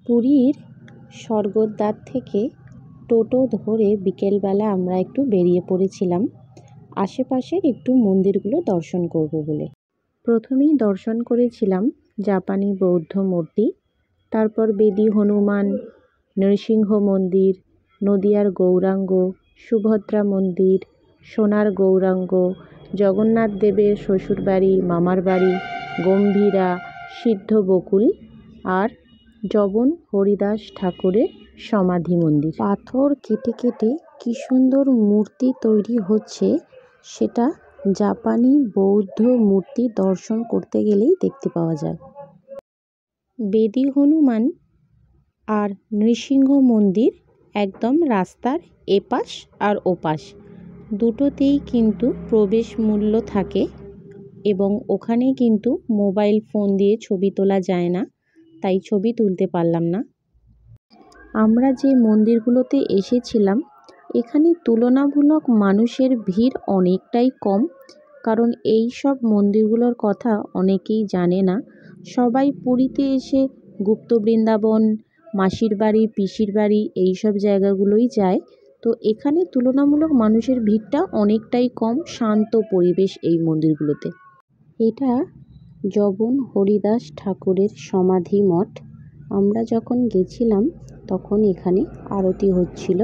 পুরীর স্বর্গদ্বার থেকে টোটো ধরে বিকেলবেলা আমরা একটু বেরিয়ে পড়েছিলাম আশেপাশের একটু মন্দিরগুলো দর্শন করব বলে। প্রথমেই দর্শন করেছিলাম জাপানি বৌদ্ধ মূর্তি, তারপর বেদী হনুমান, নৃসিংহ মন্দির, নদিয়ার গৌরাঙ্গ, সুভদ্রা মন্দির, সোনার গৌরাঙ্গ, জগন্নাথ দেবের শ্বশুরবাড়ি, মামার বাড়ি, গম্ভীরা, সিদ্ধ বকুল আর জবন হরিদাস ঠাকুরের সমাধি মন্দির। পাথর কেটে কেটে কি সুন্দর মূর্তি তৈরি হচ্ছে সেটা জাপানি বৌদ্ধ মূর্তি দর্শন করতে গেলেই দেখতে পাওয়া যায়। বেদী হনুমান আর নৃসিংহ মন্দির একদম রাস্তার এপাশ আর ওপাশ দুটোতেই কিন্তু প্রবেশ মূল্য থাকে এবং ওখানে কিন্তু মোবাইল ফোন দিয়ে ছবি তোলা যায় না, তাই ছবি তুলতে পারলাম না। আমরা যে মন্দিরগুলোতে এসেছিলাম এখানে তুলনামূলক মানুষের ভিড় অনেকটাই কম, কারণ এই সব মন্দিরগুলোর কথা অনেকেই জানে না। সবাই পুরীতে এসে গুপ্ত বৃন্দাবন, মাসির বাড়ি, পিসির বাড়ি এই সব জায়গাগুলোই যায়, তো এখানে তুলনামূলক মানুষের ভিড়টা অনেকটাই কম, শান্ত পরিবেশ এই মন্দিরগুলোতে। এটা জবন হরিদাস ঠাকুরের সমাধি মঠ। আমরা যখন গেছিলাম তখন এখানে আরতি হচ্ছিল।